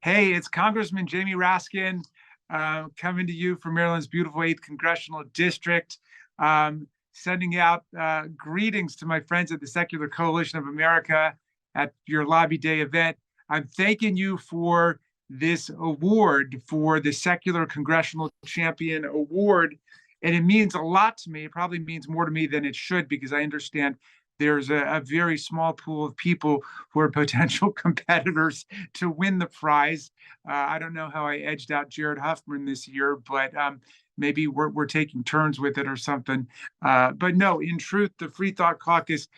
Hey, it's Congressman Jamie Raskin coming to you from Maryland's beautiful 8th Congressional District, sending out greetings to my friends at the Secular Coalition of America at your Lobby Day event. I'm thanking you for this award, for the Secular Congressional Champion Award. And it means a lot to me. It probably means more to me than it should, because I understand there's a very small pool of people who are potential competitors to win the prize. I don't know how I edged out Jared Huffman this year, but maybe we're taking turns with it or something. But no, in truth, the Freethought Caucus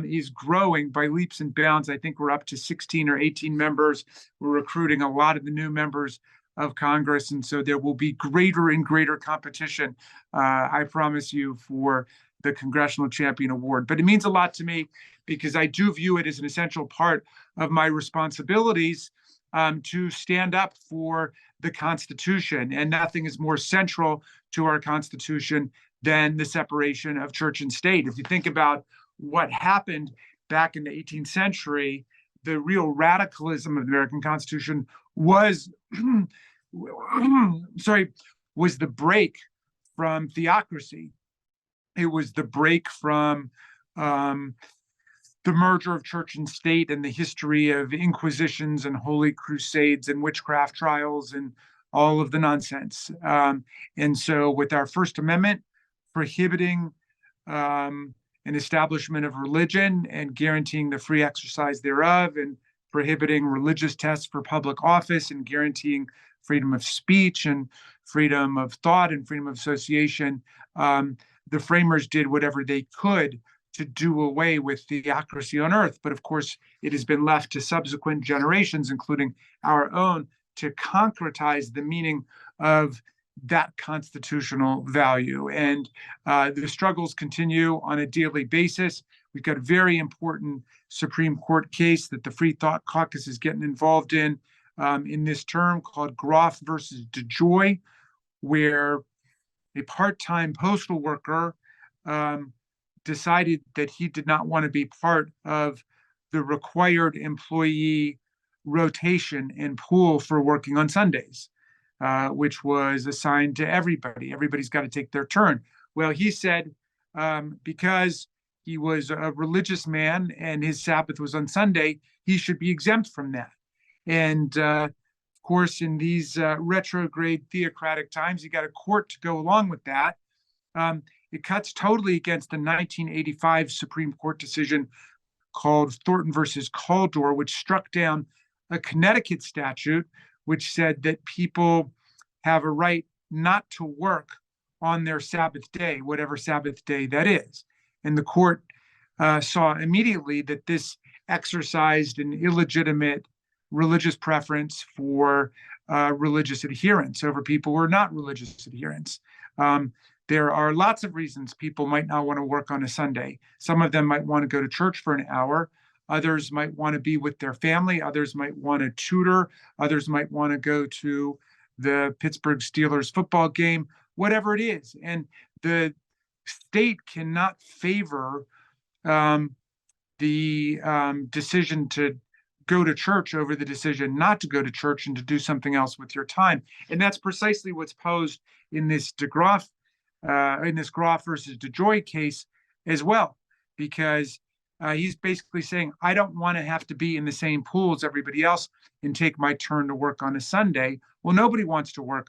is growing by leaps and bounds. I think we're up to 16 or 18 members. We're recruiting a lot of the new members of Congress, and so there will be greater and greater competition, I promise you, for the Congressional Champion Award. But it means a lot to me because I do view it as an essential part of my responsibilities to stand up for the Constitution. And nothing is more central to our Constitution than the separation of church and state. If you think about what happened back in the 18th century, the real radicalism of the American Constitution was, was the break from theocracy. It was the break from the merger of church and state and the history of inquisitions and holy crusades and witchcraft trials and all of the nonsense. And so with our First Amendment prohibiting an establishment of religion and guaranteeing the free exercise thereof, and prohibiting religious tests for public office and guaranteeing freedom of speech and freedom of thought and freedom of association, the framers did whatever they could to do away with theocracy on earth. But of course, it has been left to subsequent generations, including our own, to concretize the meaning of that constitutional value. And the struggles continue on a daily basis. We've got a very important Supreme Court case that the Freethought Caucus is getting involved in this term, called Groff versus DeJoy, where a part-time postal worker decided that he did not want to be part of the required employee rotation and pool for working on Sundays, which was assigned to everybody. Everybody's got to take their turn. Well, he said because he was a religious man and his Sabbath was on Sunday, he should be exempt from that. And of course, in these retrograde theocratic times, you got a court to go along with that. It cuts totally against the 1985 Supreme Court decision called Thornton versus Caldor, which struck down a Connecticut statute which said that people have a right not to work on their Sabbath day, whatever Sabbath day that is. And the court saw immediately that this exercised an illegitimate religious preference for religious adherence over people who are not religious adherents. There are lots of reasons people might not want to work on a Sunday. Some of them might want to go to church for an hour. Others might want to be with their family. Others might want to tutor. Others might want to go to the Pittsburgh Steelers football game, whatever it is. And the state cannot favor the decision to go to church over the decision not to go to church and to do something else with your time. And that's precisely what's posed in this Groff versus DeJoy case as well, because he's basically saying, I don't want to have to be in the same pool as everybody else and take my turn to work on a Sunday. Well, nobody wants to work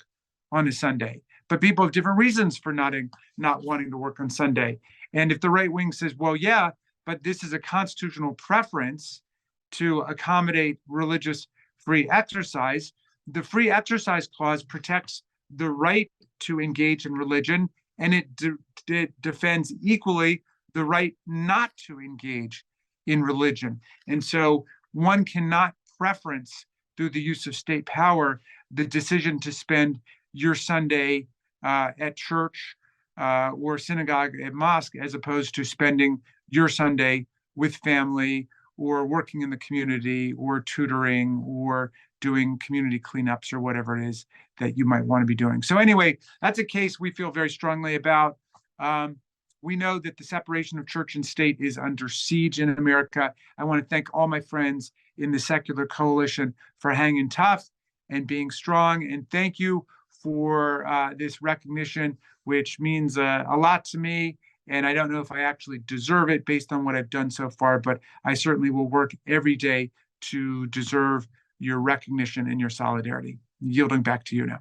on a Sunday, but people have different reasons for not wanting to work on Sunday. And if the right wing says, well, yeah, but this is a constitutional preference to accommodate religious free exercise, the free exercise clause protects the right to engage in religion, and it defends equally the right not to engage in religion. And so one cannot preference, through the use of state power, the decision to spend your Sunday at church or synagogue at mosque, as opposed to spending your Sunday with family or working in the community or tutoring or doing community cleanups or whatever it is that you might want to be doing. So anyway, that's a case we feel very strongly about. We know that the separation of church and state is under siege in America. I want to thank all my friends in the Secular Coalition for hanging tough and being strong. And thank you for this recognition, which means a lot to me. And I don't know if I actually deserve it based on what I've done so far, but I certainly will work every day to deserve your recognition and your solidarity. Yielding back to you now.